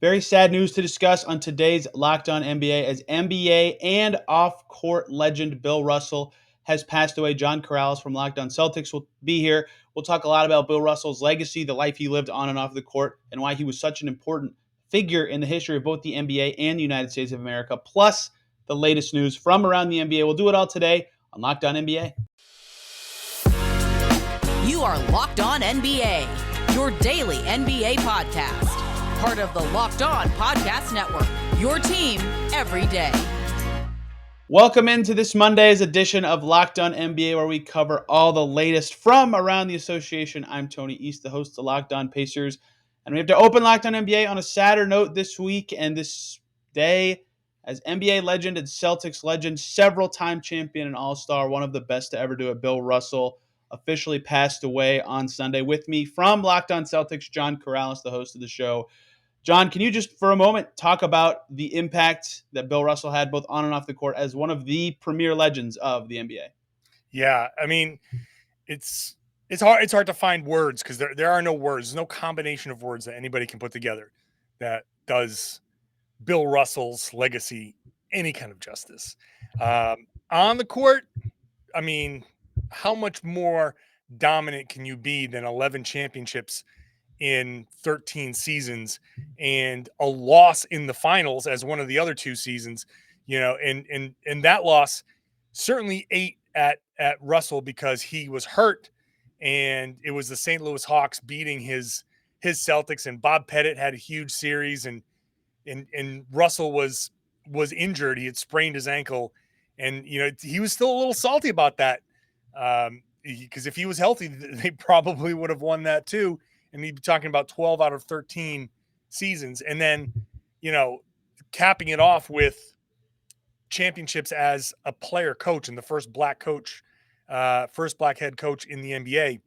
Very sad news to discuss on today's Locked On NBA as NBA and off-court legend Bill Russell has passed away. John Karalis from Locked On Celtics will be here. We'll talk a lot about Bill Russell's legacy, the life he lived on and off the court, and why he was such an important figure in the history of both the NBA and the United States of America, plus the latest news from around the NBA. We'll do it all today on Locked On NBA. You are Locked On NBA, your daily NBA podcast. Part of the Locked On Podcast Network, your team every day. Welcome into this Monday's edition of Locked On NBA, where we cover all the latest from around the association. I'm Tony East, the host of Locked On Pacers, and we have to open Locked On NBA on a sadder note this week and this day as NBA legend and Celtics legend, several-time champion and all-star, one of the best to ever do it, Bill Russell, officially passed away on Sunday. With me from Locked On Celtics, John Karalis, the host of the show. John, can you just for a moment talk about the impact that Bill Russell had both on and off the court as one of the premier legends of the NBA? Yeah, I mean, it's hard to find words because there are no words. There's no combination of words that anybody can put together that does Bill Russell's legacy any kind of justice. On the court, I mean, how much more dominant can you be than 11 championships in 13 seasons and a loss in the finals as one of the other two seasons, and that loss certainly ate at Russell because he was hurt, and it was the St. Louis Hawks beating his Celtics, and Bob Pettit had a huge series, and Russell was injured. He had sprained his ankle, and he was still a little salty about that because if he was healthy, they probably would have won that too. And he'd be talking about 12 out of 13 seasons. And then, capping it off with championships as a player coach and the first black head coach in the NBA.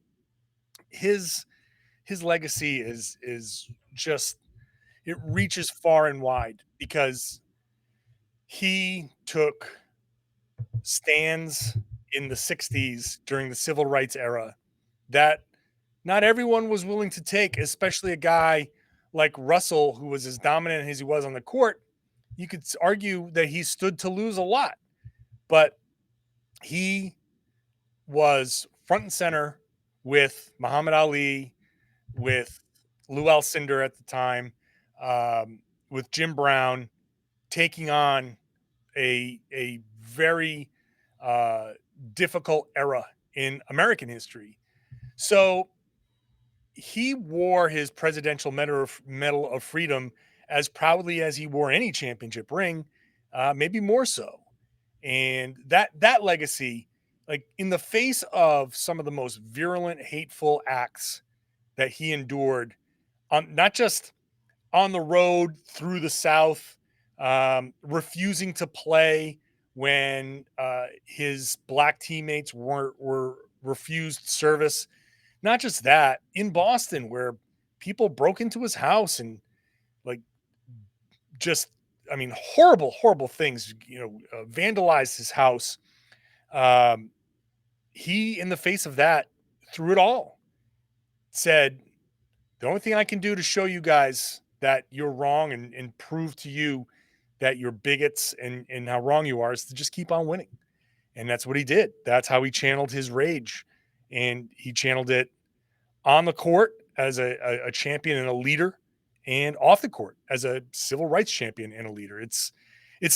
His legacy is just, it reaches far and wide because he took stands in the 60s during the civil rights era that not everyone was willing to take, especially a guy like Russell, who was as dominant as he was on the court. You could argue that he stood to lose a lot, but he was front and center with Muhammad Ali, with Lou Alcindor at the time, with Jim Brown, taking on a very difficult era in American history. So he wore his Presidential Medal of Freedom as proudly as he wore any championship ring, maybe more so. And that legacy, like in the face of some of the most virulent, hateful acts that he endured, not just on the road through the South, refusing to play when his black teammates were refused service. Not just that, in Boston, where people broke into his house and horrible, horrible things, vandalized his house. He, in the face of that, through it all, said, the only thing I can do to show you guys that you're wrong and prove to you that you're bigots and how wrong you are is to just keep on winning. And that's what he did. That's how he channeled his rage. And he channeled it on the court as a champion and a leader, and off the court as a civil rights champion and a leader. It's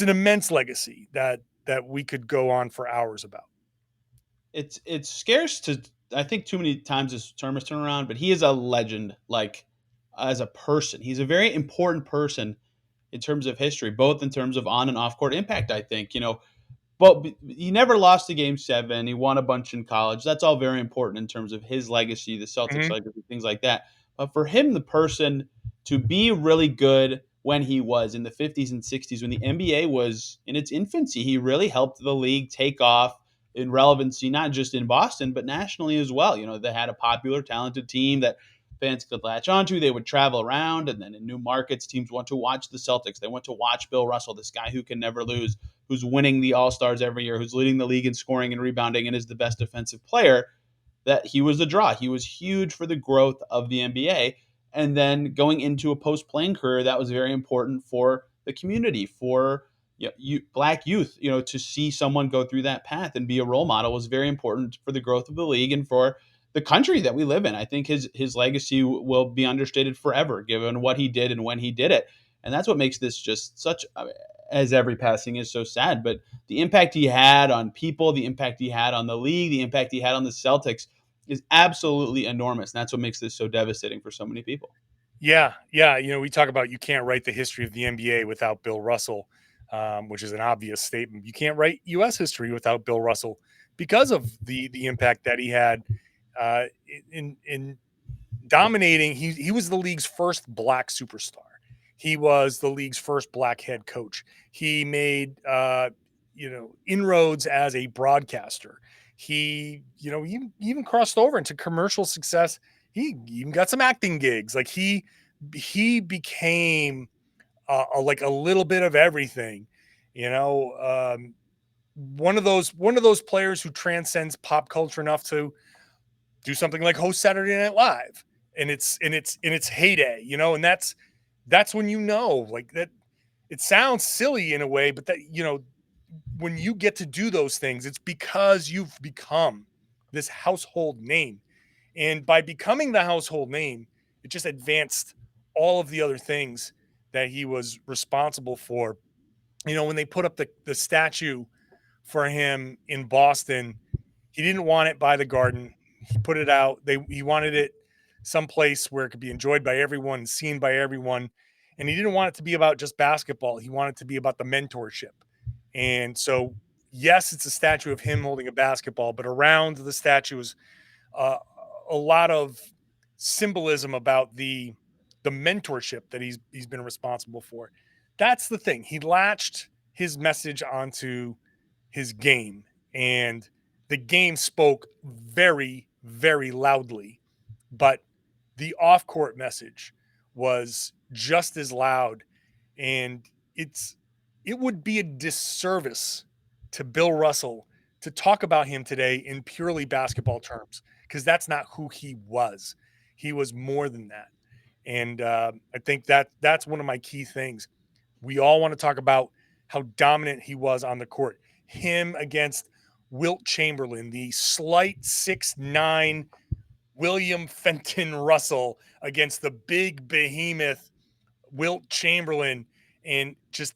an immense legacy that we could go on for hours about. It's scarce to, I think too many times this term is turned around, but he is a legend, as a person. He's a very important person in terms of history, both in terms of on and off court impact, I think, But he never lost a Game 7. He won a bunch in college. That's all very important in terms of his legacy, the Celtics legacy, things like that. But for him, the person, to be really good when he was in the 50s and 60s, when the NBA was in its infancy, he really helped the league take off in relevancy, not just in Boston, but nationally as well. They had a popular, talented team that fans could latch onto. They would travel around, and then in new markets, teams want to watch the Celtics. They want to watch Bill Russell, this guy who can never lose, who's winning the All-Stars every year, who's leading the league in scoring and rebounding and is the best defensive player. That he was a draw. He was huge for the growth of the NBA. And then going into a post-playing career that was very important for the community, for black youth, to see someone go through that path and be a role model was very important for the growth of the league and for the country that we live in. I think his legacy will be understated forever, given what he did and when he did it. And that's what makes this just such, as every passing is so sad, but the impact he had on people, the impact he had on the league, the impact he had on the Celtics is absolutely enormous. And that's what makes this so devastating for so many people. Yeah, yeah. We talk about you can't write the history of the NBA without Bill Russell, which is an obvious statement. You can't write U.S. history without Bill Russell because of the impact that he had uh, in dominating. He was the league's first black superstar. He was the league's first black head coach. He made inroads as a broadcaster. He even crossed over into commercial success. He even got some acting gigs. Like he became like a little bit of everything. One of those players who transcends pop culture enough to do something like host Saturday Night Live in its heyday, and that's when like that. It sounds silly in a way, but that when you get to do those things, it's because you've become this household name. And by becoming the household name, it just advanced all of the other things that he was responsible for. When they put up the statue for him in Boston, he didn't want it by the Garden. He put it out. He wanted it someplace where it could be enjoyed by everyone, seen by everyone. And he didn't want it to be about just basketball. He wanted it to be about the mentorship. And so, yes, it's a statue of him holding a basketball, but around the statue is uh, a lot of symbolism about the mentorship that he's been responsible for. That's the thing. He latched his message onto his game, and the game spoke very, very loudly. But the off-court message was just as loud, and it would be a disservice to Bill Russell to talk about him today in purely basketball terms, because that's not who he was. He was more than that. And I think that's one of my key things. We all want to talk about how dominant he was on the court. Him against Wilt Chamberlain, the slight 6'9" William Fenton Russell against the big behemoth Wilt Chamberlain, and just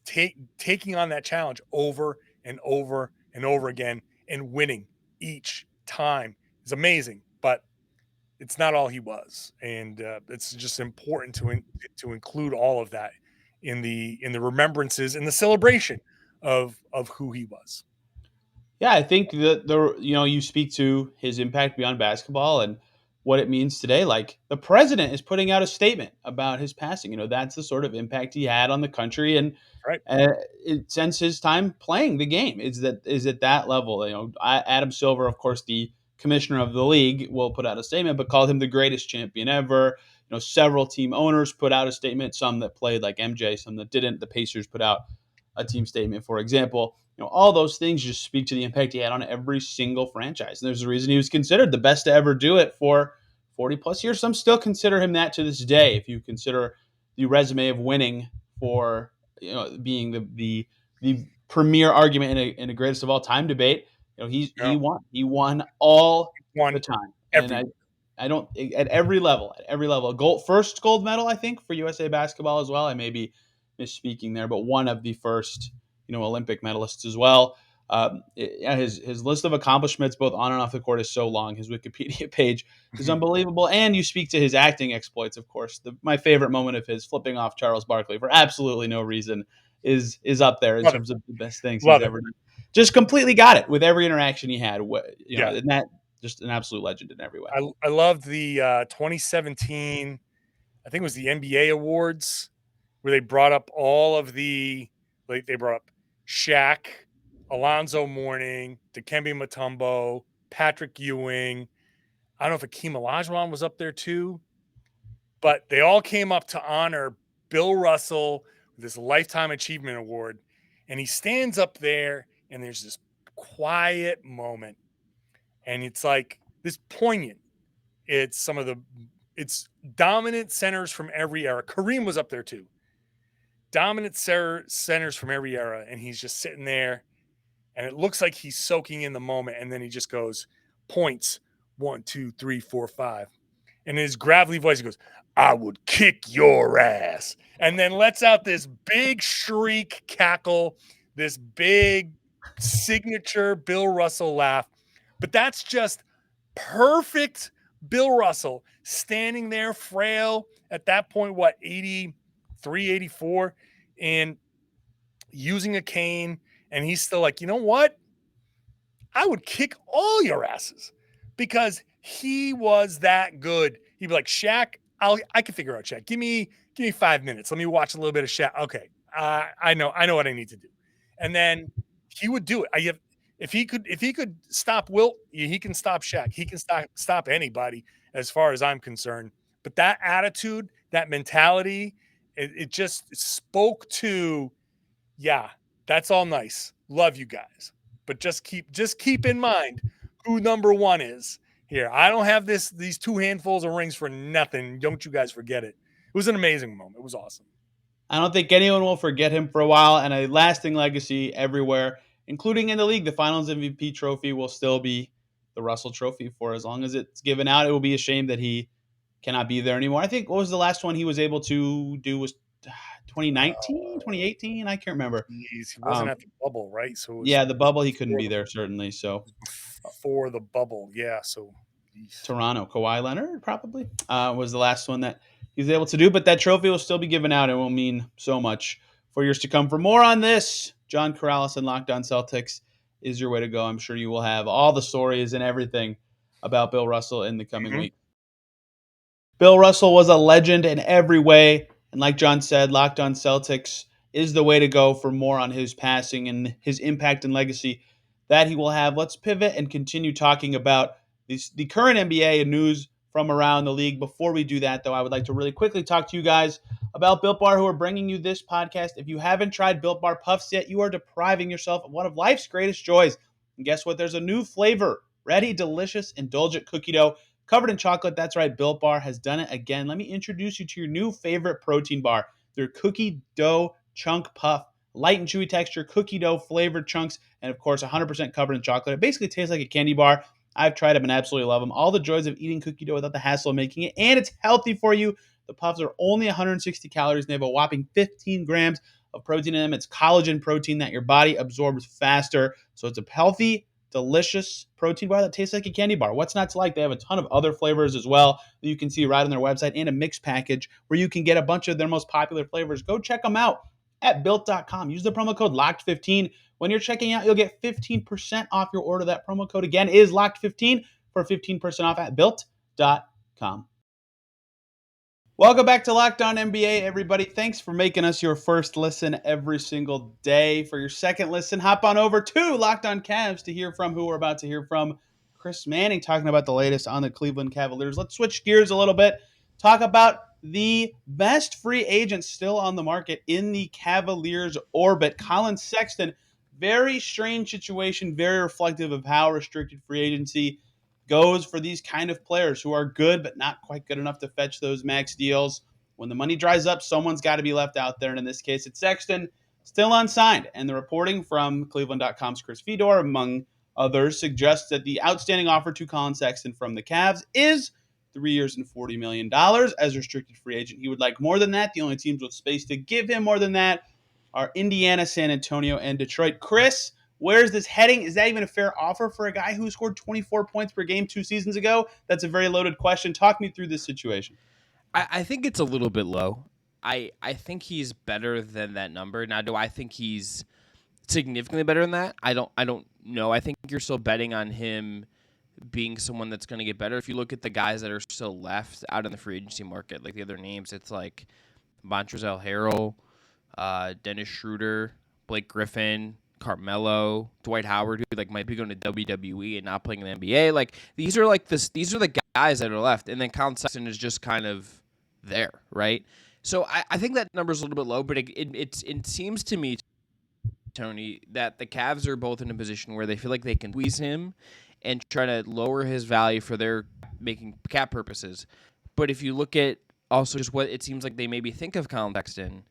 taking on that challenge over and over and over again and winning each time is amazing. But it's not all he was, and it's just important to include all of that in the remembrances and the celebration of who he was. Yeah, I think that you speak to his impact beyond basketball and what it means today. Like the president is putting out a statement about his passing. That's the sort of impact he had on the country, and Right. since his time playing the game is at that level. Adam Silver, of course, the commissioner of the league, will put out a statement, but called him the greatest champion ever. Several team owners put out a statement. Some that played like MJ, some that didn't. The Pacers put out a team statement, for example. All those things just speak to the impact he had on every single franchise. And there's a reason he was considered the best to ever do it for 40 plus years. Some still consider him that to this day. If you consider the resume of winning for being the premier argument in a greatest of all time debate, he won all Won the time. And every I don't at every level, first gold medal, I think, for USA basketball as well. I may be misspeaking there, but one of the first Olympic medalists as well. His list of accomplishments both on and off the court is so long. His Wikipedia page is unbelievable. And you speak to his acting exploits, of course. My favorite moment of his, flipping off Charles Barkley for absolutely no reason, is up there in terms of the best things he's ever done. Just completely got it with every interaction he had. And that just an absolute legend in every way. I loved the 2017, I think it was the NBA awards, where they brought up all of they brought up Shaq, Alonzo Mourning, Dikembe Mutombo, Patrick Ewing. I don't know if Akeem Olajuwon was up there too, but they all came up to honor Bill Russell with this Lifetime Achievement Award. And he stands up there, and there's this quiet moment. And it's like this poignant. It's some of the It's dominant centers from every era. Kareem was up there too. Dominant centers from every era, and he's just sitting there, and it looks like he's soaking in the moment, and then he just goes points 1, 2, 3, 4, 5, and in his gravelly voice he goes, "I would kick your ass," and then lets out this big shriek cackle, this big signature Bill Russell laugh. But that's just perfect Bill Russell standing there frail at that point, what, 83, 84, and using a cane, and he's still like, you know what? I would kick all your asses because he was that good. He'd be like, Shaq, I can figure out Shaq. Give me 5 minutes. Let me watch a little bit of Shaq. Okay. I know what I need to do. And then he would do it. If he could stop Wilt, he can stop Shaq. He can stop anybody as far as I'm concerned. But that attitude, that mentality, it just spoke to, yeah, that's all nice. Love you guys. But just keep in mind who number one is here. I don't have these two handfuls of rings for nothing. Don't you guys forget it. It was an amazing moment. It was awesome. I don't think anyone will forget him for a while, and a lasting legacy everywhere, including in the league. The Finals MVP trophy will still be the Russell Trophy for as long as it's given out. It will be a shame that he cannot be there anymore. I think what was the last one he was able to do was 2019, 2018. I can't remember. He wasn't at the bubble, right? So Yeah, the bubble, he couldn't be there, certainly. So before the bubble, yeah. So Toronto, Kawhi Leonard probably was the last one that he was able to do. But that trophy will still be given out. It will mean so much for years to come. For more on this, John Karalis and Locked On Celtics is your way to go. I'm sure you will have all the stories and everything about Bill Russell in the coming week. Bill Russell was a legend in every way. And like John said, Locked On Celtics is the way to go for more on his passing and his impact and legacy that he will have. Let's pivot and continue talking about the current NBA and news from around the league. Before we do that, though, I would like to really quickly talk to you guys about Built Bar, who are bringing you this podcast. If you haven't tried Built Bar Puffs yet, you are depriving yourself of one of life's greatest joys. And guess what? There's a new flavor. Ready, delicious, indulgent cookie dough covered in chocolate. That's right, Built Bar has done it again. Let me introduce you to your new favorite protein bar. Their cookie dough chunk puff. Light and chewy texture, cookie dough flavored chunks, and of course 100% covered in chocolate. It basically tastes like a candy bar. I've tried them and absolutely love them. All the joys of eating cookie dough without the hassle of making it, and it's healthy for you. The puffs are only 160 calories, and they have a whopping 15 grams of protein in them. It's collagen protein that your body absorbs faster, so it's a healthy, delicious protein bar that tastes like a candy bar. What's not to like? They have a ton of other flavors as well that you can see right on their website, and a mixed package where you can get a bunch of their most popular flavors. Go check them out at built.com. Use the promo code LOCKED15. When you're checking out, you'll get 15% off your order. That promo code again is LOCKED15 for 15% off at built.com. Welcome back to Locked On NBA, everybody. Thanks for making us your first listen every single day. For your second listen, hop on over to Locked On Cavs to hear from who we're about to hear from. Chris Manning talking about the latest on the Cleveland Cavaliers. Let's switch gears a little bit. Talk about the best free agent still on the market in the Cavaliers orbit. Collin Sexton, very strange situation, very reflective of how restricted free agency goes for these kind of players who are good but not quite good enough to fetch those max deals. When the money dries up, someone's got to be left out there, and in this case, it's Sexton, still unsigned. And the reporting from Cleveland.com's Chris Fedor, among others, suggests that the outstanding offer to Collin Sexton from the Cavs is 3 years and $40 million as restricted free agent. He would like more than that. The only teams with space to give him more than that are Indiana, San Antonio, and Detroit. Chris, where is this heading? Is that even a fair offer for a guy who scored 24 points per game 2 seasons ago? That's a very loaded question. Talk me through this situation. I think it's a little bit low. I think he's better than that number. Now, do I think he's significantly better than that? I don't know. I think you're still betting on him being someone that's going to get better. If you look at the guys that are still left out in the free agency market, like the other names, it's like Montrezl Harrell, Dennis Schroeder, Blake Griffin, Carmelo, Dwight Howard, who like might be going to WWE and not playing in the NBA. Like these are the guys that are left, and then Collin Sexton is just kind of there, right? So I think that number is a little bit low, but it seems to me, Tony, that the Cavs are both in a position where they feel like they can squeeze him and try to lower his value for their making cap purposes, But if you look at also just what it seems like they maybe think of Collin Sexton,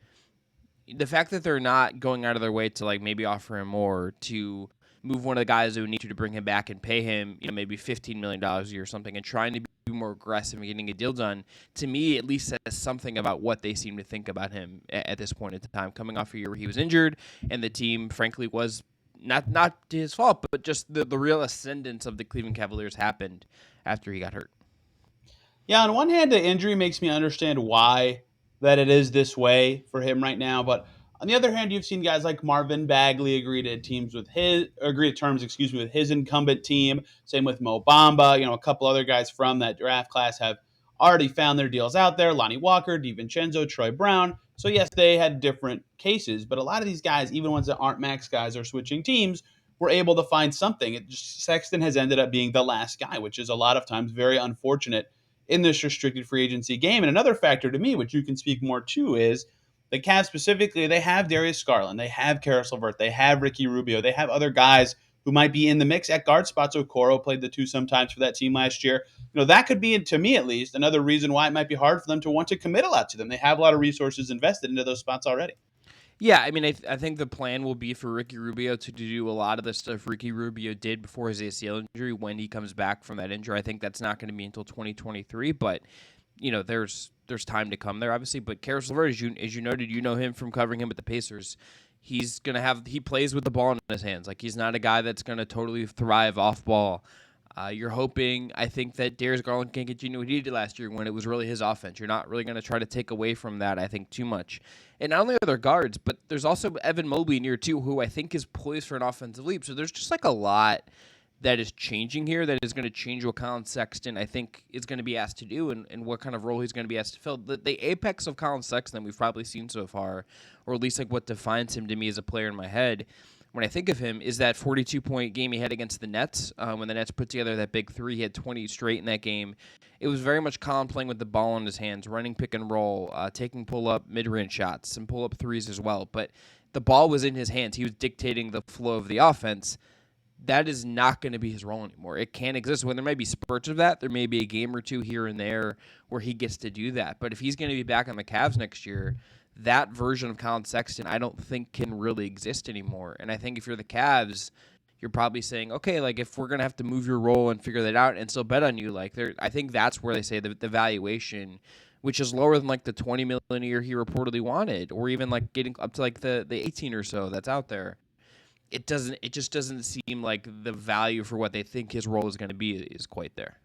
the fact that they're not going out of their way to like maybe offer him more, to move one of the guys who need to bring him back and pay him, maybe $15 million a year or something, and trying to be more aggressive and getting a deal done, to me at least says something about what they seem to think about him at this point in time, coming off a year where he was injured and the team frankly was not his fault, but just the real ascendance of the Cleveland Cavaliers happened after he got hurt. Yeah, on one hand, the injury makes me understand why that it is this way for him right now. But on the other hand, you've seen guys like Marvin Bagley agree to terms, with his incumbent team. Same with Mo Bamba. A couple other guys from that draft class have already found their deals out there. Lonnie Walker, DiVincenzo, Troy Brown. So yes, they had different cases, but a lot of these guys, even ones that aren't max guys, are switching teams, were able to find something. Sexton has ended up being the last guy, which is a lot of times very unfortunate in this restricted free agency game. And another factor to me, which you can speak more to, is the Cavs specifically, they have Darius Garland, they have Karis LeVert, they have Ricky Rubio, they have other guys who might be in the mix at guard spots. Okoro played the two sometimes for that team last year. That could be, to me at least, another reason why it might be hard for them to want to commit a lot to them. They have a lot of resources invested into those spots already. Yeah, I mean, I think the plan will be for Ricky Rubio to do a lot of the stuff Ricky Rubio did before his ACL injury when he comes back from that injury. I think that's not going to be until 2023, but there's time to come there, obviously. But Karis LeVert, as you noted, you know him from covering him with the Pacers. He plays with the ball in his hands. Like, he's not a guy that's going to totally thrive off ball. You're hoping, I think, that Darius Garland can continue what he did last year when it was really his offense. You're not really going to try to take away from that, I think, too much. And not only are there guards, but there's also Evan Mobley in year two, who I think is poised for an offensive leap. So there's just like a lot that is changing here that is going to change what Collin Sexton, I think, is going to be asked to do and what kind of role he's going to be asked to fill. The apex of Collin Sexton that we've probably seen so far, or at least like what defines him to me as a player in my head, when I think of him, is that 42-point game he had against the Nets. When the Nets put together that big three, he had 20 straight in that game. It was very much Collin playing with the ball in his hands, running pick and roll, taking pull-up mid-range shots, some pull-up threes as well. But the ball was in his hands. He was dictating the flow of the offense. That is not going to be his role anymore. It can't exist. When there may be spurts of that, there may be a game or two here and there where he gets to do that. But if he's going to be back on the Cavs next year, that version of Collin Sexton, I don't think can really exist anymore. And I think if you're the Cavs, you're probably saying, okay, like if we're going to have to move your role and figure that out and still bet on you, like I think that's where they say the valuation, which is lower than like the $20 million a year he reportedly wanted, or even like getting up to like the 18 or so that's out there. It just doesn't seem like the value for what they think his role is going to be is quite there.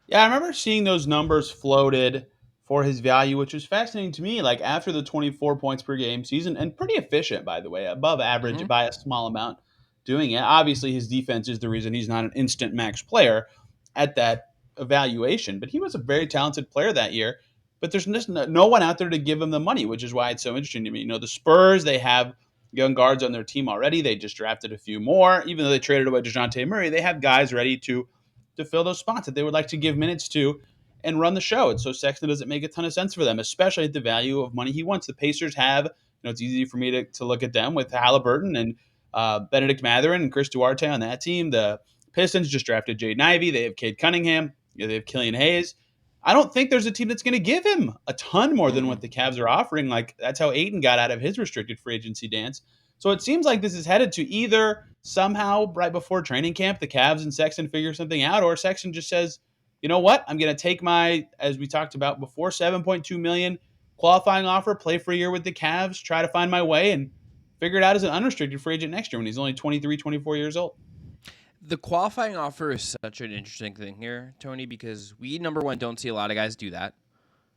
Yeah, I remember seeing those numbers floated for his value, which was fascinating to me. Like after the 24 points per game season, and pretty efficient, by the way, above average by a small amount doing it. Obviously, his defense is the reason he's not an instant max player at that evaluation, but he was a very talented player that year. But there's just no one out there to give him the money, which is why it's so interesting to me. The Spurs, they have young guards on their team already. They just drafted a few more. Even though they traded away DeJounte Murray, they have guys ready to fill those spots that they would like to give minutes to and run the show. And so Sexton doesn't make a ton of sense for them, especially at the value of money he wants. The Pacers have, it's easy for me to look at them with Halliburton and Benedict Mathurin and Chris Duarte on that team. The Pistons just drafted Jaden Ivey. They have Cade Cunningham. They have Killian Hayes. I don't think there's a team that's going to give him a ton more than what the Cavs are offering. Like, that's how Ayton got out of his restricted free agency dance. So it seems like this is headed to either somehow right before training camp, the Cavs and Sexton figure something out, or Sexton just says, you know what, I'm going to take my, as we talked about before, $7.2 million qualifying offer, play for a year with the Cavs, try to find my way, and figure it out as an unrestricted free agent next year when he's only 23, 24 years old. The qualifying offer is such an interesting thing here, Tony, because we, number one, don't see a lot of guys do that,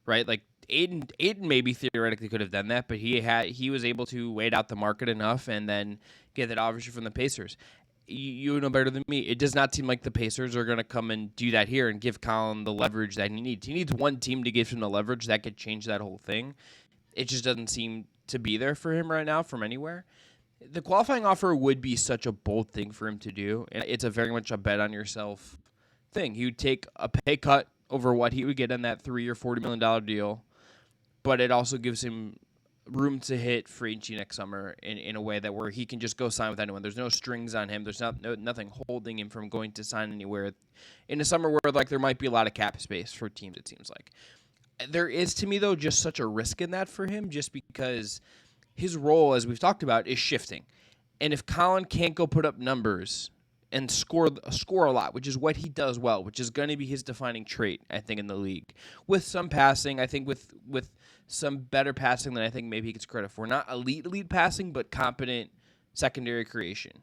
right? Like Ayton maybe theoretically could have done that, but he was able to wait out the market enough and then get that offer from the Pacers. You know better than me. It does not seem like the Pacers are going to come and do that here and give Collin the leverage that he needs. He needs one team to give him the leverage that could change that whole thing. It just doesn't seem to be there for him right now from anywhere. The qualifying offer would be such a bold thing for him to do. And it's a very much a bet on yourself thing. He would take a pay cut over what he would get in that $3 or $40 million deal, but it also gives him room to hit free agency next summer in a way that where he can just go sign with anyone. There's no strings on him. There's nothing holding him from going to sign anywhere in a summer where like there might be a lot of cap space for teams, it seems like. There is, to me, though, just such a risk in that for him just because his role, as we've talked about, is shifting. And if Collin can't go put up numbers and score a lot, which is what he does well, which is going to be his defining trait, I think, in the league. With some passing, I think with some better passing than I think maybe he gets credit for. Not elite passing, but competent secondary creation.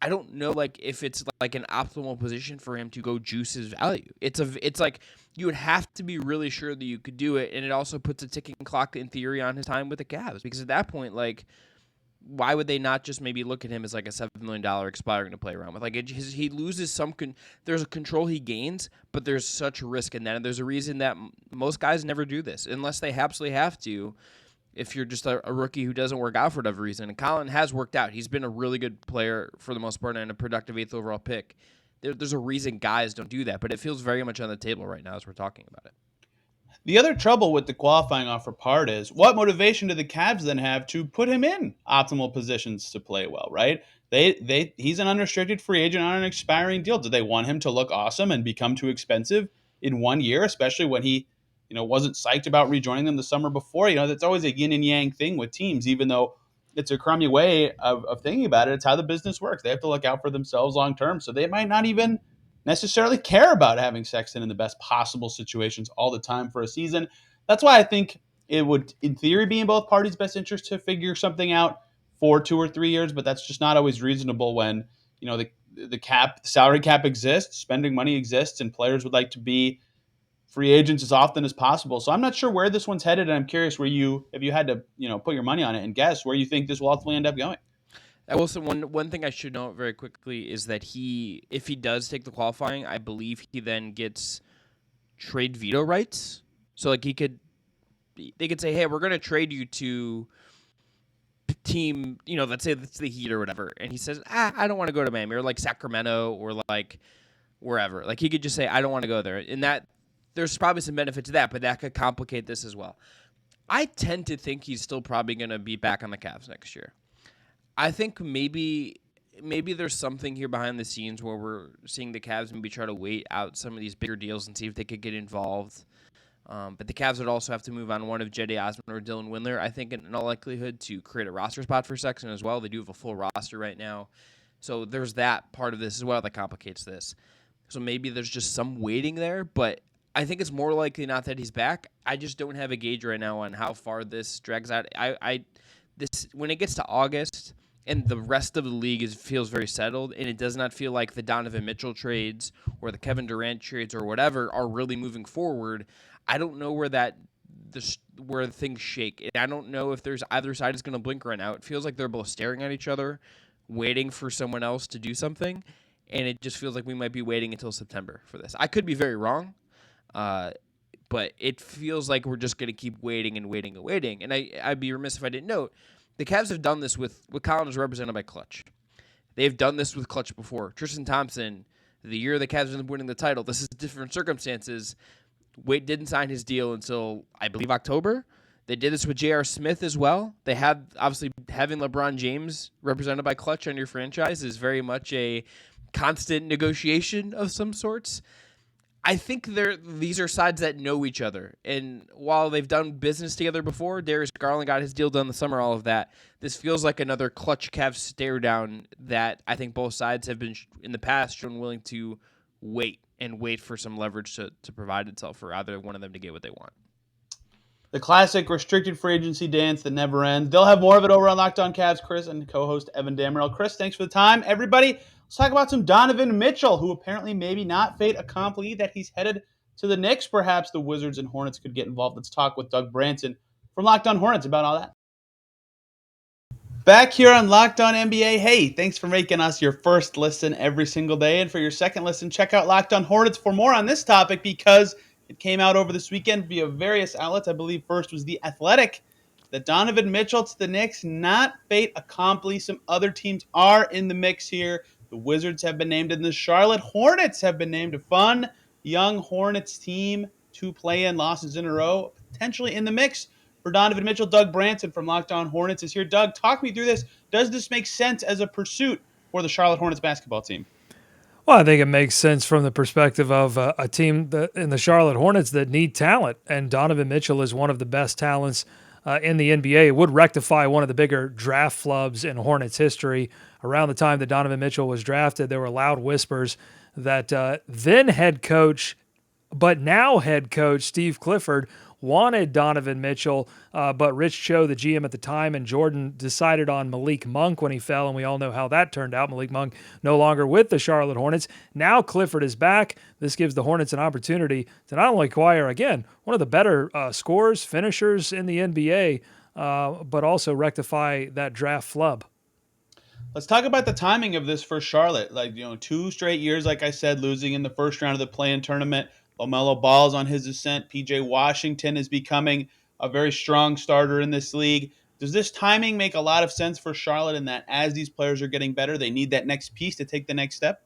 I don't know like if it's like an optimal position for him to go juice his value. It's like you would have to be really sure that you could do it, and it also puts a ticking clock in theory on his time with the Cavs because at that point, like, why would they not just maybe look at him as like a $7 million expiring to play around with? Like he loses some. There's a control he gains, but there's such risk in that, and there's a reason that most guys never do this unless they absolutely have to. If you're just a rookie who doesn't work out for whatever reason, and Collin has worked out, he's been a really good player for the most part and a productive 8th overall pick. There's a reason guys don't do that, but it feels very much on the table right now as we're talking about it. The other trouble with the qualifying offer part is what motivation do the Cavs then have to put him in optimal positions to play well, right? He's an unrestricted free agent on an expiring deal. Do they want him to look awesome and become too expensive in 1 year, especially when he, wasn't psyched about rejoining them the summer before? That's always a yin and yang thing with teams, even though it's a crummy way of thinking about it. It's how the business works. They have to look out for themselves long term. So they might not even necessarily care about having Sexton in the best possible situations all the time for a season. That's why I think it would, in theory, be in both parties' best interest to figure something out for 2 or 3 years, but that's just not always reasonable when, the salary cap exists, spending money exists, and players would like to be free agents as often as possible. So I'm not sure where this one's headed, and I'm curious if you had to, put your money on it and guess where you think this will ultimately end up going. I will say one thing I should note very quickly is that if he does take the qualifying, I believe he then gets trade veto rights. So like they could say, hey, we're going to trade you to team, let's say it's the Heat or whatever, and he says, I don't want to go to Miami or like Sacramento or like wherever. Like he could just say, I don't want to go there, and that there's probably some benefit to that, but that could complicate this as well. I tend to think he's still probably going to be back on the Cavs next year. I think maybe there's something here behind the scenes where we're seeing the Cavs maybe try to wait out some of these bigger deals and see if they could get involved. But the Cavs would also have to move on one of Cedi Osman or Dylan Windler, I think, in all likelihood, to create a roster spot for Sexton as well. They do have a full roster right now. So there's that part of this as well that complicates this. So maybe there's just some waiting there, but I think it's more likely not that he's back. I just don't have a gauge right now on how far this drags out. When it gets to August and the rest of the league feels very settled, and it does not feel like the Donovan Mitchell trades or the Kevin Durant trades or whatever are really moving forward, I don't know where things shake. And I don't know if there's either side is going to blink right now. It feels like they're both staring at each other, waiting for someone else to do something, and it just feels like we might be waiting until September for this. I could be very wrong, but it feels like we're just going to keep waiting and waiting and waiting. And I'd be remiss if I didn't note, the Cavs have done this with Collin is represented by Clutch. They've done this with Clutch before. Tristan Thompson, the year the Cavs ended up winning the title, this is different circumstances. Wade didn't sign his deal until, I believe, October. They did this with J.R. Smith as well. They had, obviously, having LeBron James represented by Clutch on your franchise is very much a constant negotiation of some sorts. I think these are sides that know each other. And while they've done business together before, Darius Garland got his deal done this summer, all of that, this feels like another Clutch Cavs stare down that I think both sides have been, in the past, shown willing to wait for some leverage to provide itself for either one of them to get what they want. The classic restricted free agency dance that never ends. They'll have more of it over on Locked On Cavs. Chris and co-host Evan Dammerell. Chris, thanks for the time. Everybody, let's talk about some Donovan Mitchell, who apparently maybe not fait accompli that he's headed to the Knicks. Perhaps the Wizards and Hornets could get involved. Let's talk with Doug Branson from Locked On Hornets about all that. Back here on Locked On NBA. Hey, thanks for making us your first listen every single day. And for your second listen, check out Locked On Hornets for more on this topic because it came out over this weekend via various outlets. I believe first was The Athletic. That Donovan Mitchell to the Knicks, not fait accompli. Some other teams are in the mix here. The Wizards have been named, and the Charlotte Hornets have been named. A fun young Hornets team, 2 play-in losses in a row, potentially in the mix for Donovan Mitchell. Doug Branson from Locked On Hornets is here. Doug, talk me through this. Does this make sense as a pursuit for the Charlotte Hornets basketball team? Well, I think it makes sense from the perspective of a team in the Charlotte Hornets that need talent, and Donovan Mitchell is one of the best talents in the NBA. It would rectify one of the bigger draft flubs in Hornets history. Around the time that Donovan Mitchell was drafted, there were loud whispers that then head coach, but now head coach Steve Clifford wanted Donovan Mitchell, but Rich Cho, the GM at the time, and Jordan decided on Malik Monk when he fell, and we all know how that turned out. Malik Monk no longer with the Charlotte Hornets. Now Clifford is back. This gives the Hornets an opportunity to not only acquire, again, one of the better scorers, finishers in the NBA, but also rectify that draft flub. Let's talk about the timing of this for Charlotte. 2 straight years, like I said, losing in the first round of the play-in tournament. LaMelo Ball's on his ascent. PJ Washington is becoming a very strong starter in this league. Does this timing make a lot of sense for Charlotte in that as these players are getting better, they need that next piece to take the next step?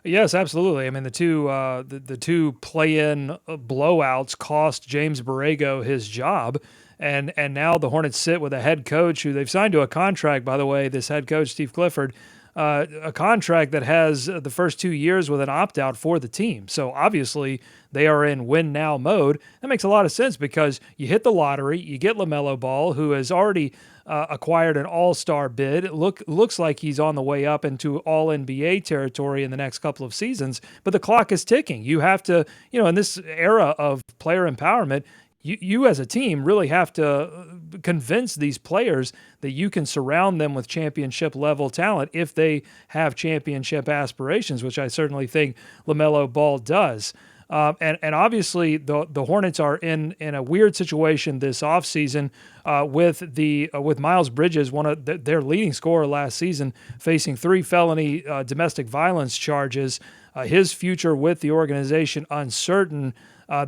Yes, absolutely. I mean, the two play-in blowouts cost James Borrego his job, and now the Hornets sit with a head coach who they've signed to a contract. By the way, this head coach Steve Clifford, a contract that has the first 2 years with an opt-out for the team. So obviously they are in win-now mode. That makes a lot of sense because you hit the lottery, you get LaMelo Ball, who has already acquired an all-star bid. It looks like he's on the way up into all-NBA territory in the next couple of seasons, but the clock is ticking. You have to, in this era of player empowerment, you as a team really have to convince these players that you can surround them with championship level talent if they have championship aspirations, which I certainly think LaMelo Ball does. And obviously the Hornets are in a weird situation this offseason with Miles Bridges, one of their leading scorer last season, facing 3 felony domestic violence charges. His future with the organization uncertain.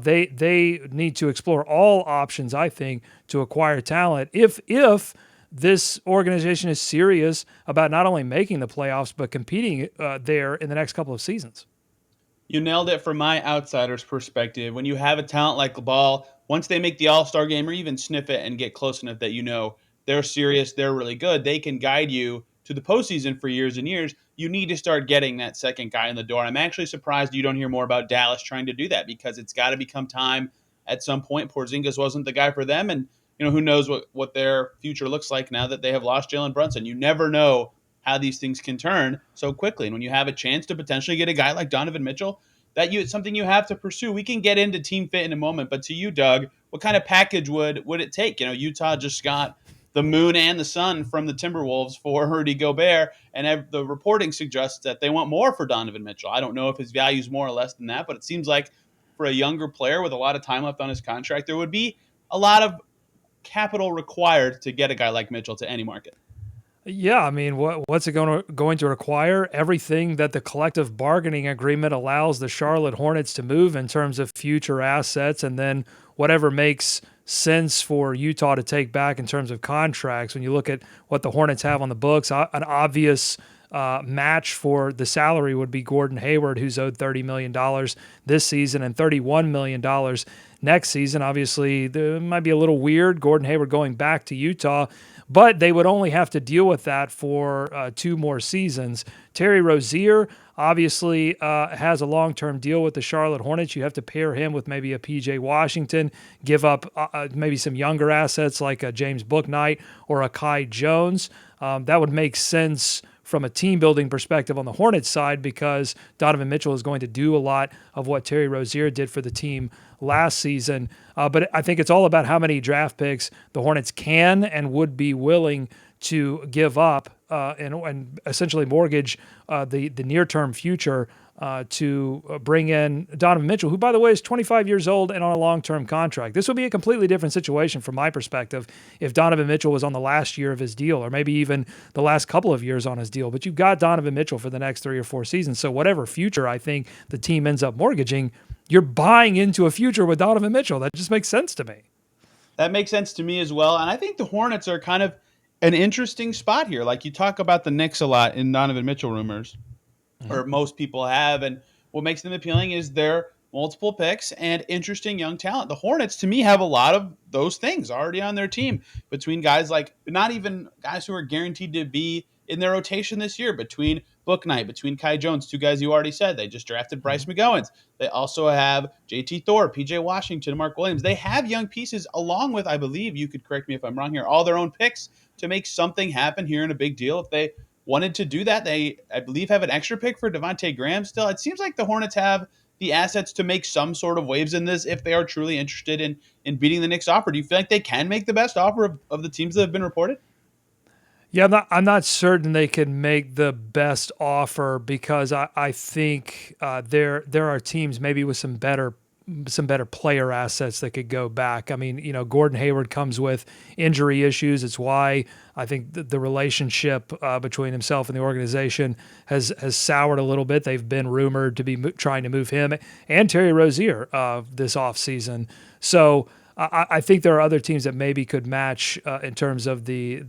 They need to explore all options, I think, to acquire talent. If this organization is serious about not only making the playoffs but competing there in the next couple of seasons. You nailed it from my outsider's perspective. When you have a talent like Ball, once they make the All-Star game or even sniff it and get close enough that they're serious, they're really good, they can guide you to the postseason for years and years. You need to start getting that second guy in the door. I'm actually surprised you don't hear more about Dallas trying to do that because it's got to become time at some point. Porzingis wasn't the guy for them, and who knows what their future looks like now that they have lost Jalen Brunson. You never know how these things can turn so quickly. And when you have a chance to potentially get a guy like Donovan Mitchell, it's something you have to pursue. We can get into team fit in a moment, but to you, Doug, what kind of package would it take? Utah just got the moon and the sun from the Timberwolves for Rudy Gobert, and the reporting suggests that they want more for Donovan Mitchell. I don't know if his value is more or less than that, but it seems like for a younger player with a lot of time left on his contract, there would be a lot of capital required to get a guy like Mitchell to any market. Yeah, I mean, what's it going to require? Everything that the collective bargaining agreement allows the Charlotte Hornets to move in terms of future assets, and then whatever makes sense for Utah to take back in terms of contracts. When you look at what the Hornets have on the books, an obvious match for the salary would be Gordon Hayward, who's owed $30 million this season and $31 million next season. Obviously, it might be a little weird, Gordon Hayward going back to Utah, but they would only have to deal with that for 2 more seasons. Terry Rozier obviously has a long-term deal with the Charlotte Hornets. You have to pair him with maybe a PJ Washington, give up maybe some younger assets like a James Bouknight or a Kai Jones. That would make sense from a team-building perspective on the Hornets side because Donovan Mitchell is going to do a lot of what Terry Rozier did for the team last season. But I think it's all about how many draft picks the Hornets can and would be willing to give up and essentially mortgage the near-term future to bring in Donovan Mitchell, who, by the way, is 25 years old and on a long-term contract. This would be a completely different situation from my perspective if Donovan Mitchell was on the last year of his deal or maybe even the last couple of years on his deal. But you've got Donovan Mitchell for the next 3 or 4 seasons. So whatever future I think the team ends up mortgaging, you're buying into a future with Donovan Mitchell. That just makes sense to me. That makes sense to me as well. And I think the Hornets are kind of an interesting spot here. Like you talk about the Knicks a lot in Donovan Mitchell rumors, or most people have. And what makes them appealing is they're multiple picks, and interesting young talent. The Hornets, to me, have a lot of those things already on their team between guys like not even guys who are guaranteed to be in their rotation this year, between Bouknight, between Kai Jones, two guys you already said. They just drafted Bryce McGowens. They also have JT Thor, PJ Washington, Mark Williams. They have young pieces along with, I believe, you could correct me if I'm wrong here, all their own picks to make something happen here in a big deal. If they wanted to do that, they, I believe, have an extra pick for Devontae Graham still. It seems like the Hornets have the assets to make some sort of waves in this if they are truly interested in beating the Knicks offer. Do you feel like they can make the best offer of the teams that have been reported? Yeah, I'm not certain they can make the best offer because I think there are teams maybe with some better player assets that could go back. I mean, Gordon Hayward comes with injury issues. It's why I think the relationship between himself and the organization has soured a little bit. They've been rumored to be trying to move him and Terry Rozier this offseason. So I think there are other teams that maybe could match in terms of the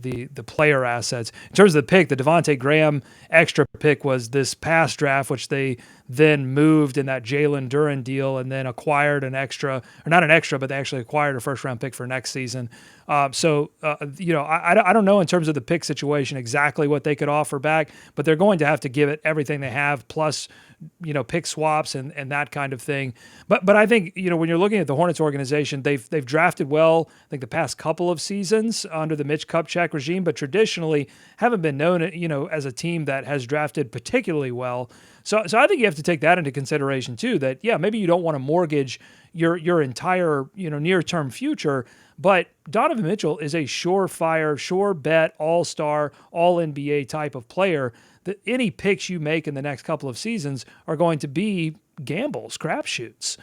player assets. In terms of the pick, the Devontae Graham extra pick was this past draft, which they then moved in that Jalen Duren deal and then acquired an extra, or not an extra, but they actually acquired a first-round pick for next season. I don't know in terms of the pick situation exactly what they could offer back, but they're going to have to give it everything they have, plus pick swaps and that kind of thing. But I think, when you're looking at the Hornets organization, they've drafted well, I think the past couple of seasons under the Mitch Kupchak regime, but traditionally haven't been known, as a team that has drafted particularly well. So I think you have to take that into consideration too, that, yeah, maybe you don't want to mortgage your entire, near-term future, but Donovan Mitchell is a surefire, sure bet, all-star, all-NBA type of player that any picks you make in the next couple of seasons are going to be gambles, crapshoots.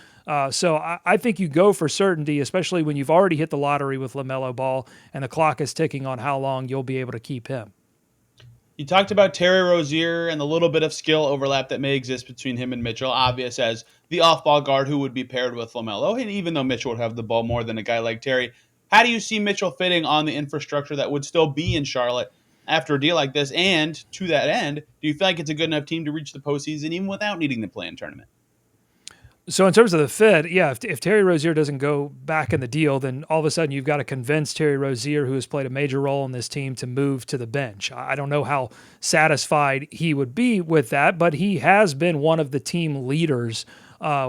So I think you go for certainty, especially when you've already hit the lottery with LaMelo Ball and the clock is ticking on how long you'll be able to keep him. You talked about Terry Rozier and the little bit of skill overlap that may exist between him and Mitchell, obvious as the off-ball guard who would be paired with LaMelo. And even though Mitchell would have the ball more than a guy like Terry, how do you see Mitchell fitting on the infrastructure that would still be in Charlotte after a deal like this? And to that end, do you feel like it's a good enough team to reach the postseason even without needing the play-in tournament? So in terms of the fit, yeah, if Terry Rozier doesn't go back in the deal, then all of a sudden you've got to convince Terry Rozier, who has played a major role in this team, to move to the bench. I don't know how satisfied he would be with that, but he has been one of the team leaders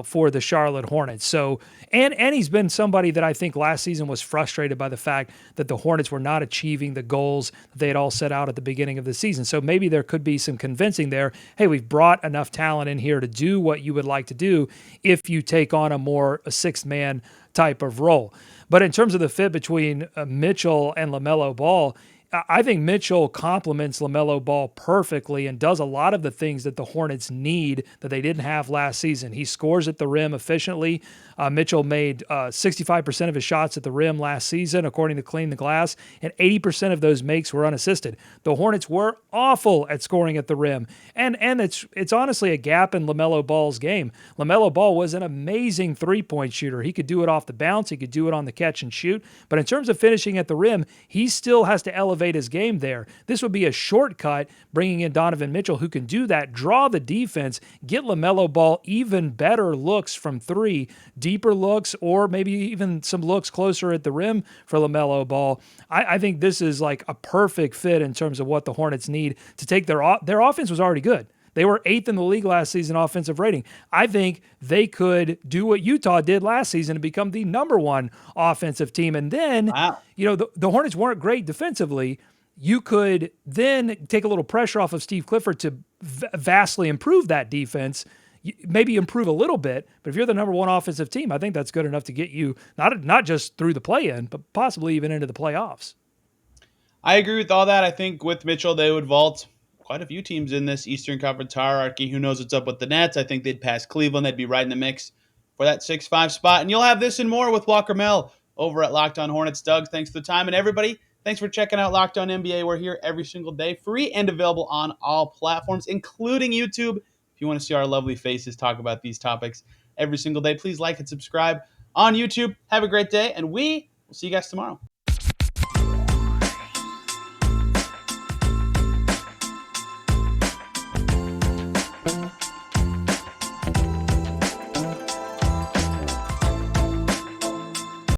for the Charlotte Hornets. So, and he's been somebody that I think last season was frustrated by the fact that the Hornets were not achieving the goals that they had all set out at the beginning of the season. So maybe there could be some convincing there. Hey, we've brought enough talent in here to do what you would like to do if you take on a sixth-man type of role. But in terms of the fit between Mitchell and LaMelo Ball, I think Mitchell complements LaMelo Ball perfectly and does a lot of the things that the Hornets need that they didn't have last season. He scores at the rim efficiently. Mitchell made 65% of his shots at the rim last season, according to Clean the Glass, and 80% of those makes were unassisted. The Hornets were awful at scoring at the rim, and it's honestly a gap in LaMelo Ball's game. LaMelo Ball was an amazing three-point shooter. He could do it off the bounce. He could do it on the catch and shoot. But in terms of finishing at the rim, he still has to elevate his game there. This would be a shortcut, bringing in Donovan Mitchell, who can do that, draw the defense, get LaMelo Ball even better looks from three, deeper looks, or maybe even some looks closer at the rim for LaMelo Ball. I think this is like a perfect fit in terms of what the Hornets need to take their offense was already good. They were 8th in the league last season offensive rating. I think they could do what Utah did last season and become the number one offensive team. And then, Wow. The Hornets weren't great defensively. You could then take a little pressure off of Steve Clifford to vastly improve that defense, maybe improve a little bit. But if you're the number one offensive team, I think that's good enough to get you not just through the play-in, but possibly even into the playoffs. I agree with all that. I think with Mitchell, they would vault quite a few teams in this Eastern Conference hierarchy. Who knows what's up with the Nets? I think they'd pass Cleveland. They'd be right in the mix for that 6-5 spot. And you'll have this and more with Walker Mel over at Locked On Hornets. Doug, thanks for the time. And everybody, thanks for checking out Locked On NBA. We're here every single day, free and available on all platforms, including YouTube. If you want to see our lovely faces talk about these topics every single day, please like and subscribe on YouTube. Have a great day, and we will see you guys tomorrow.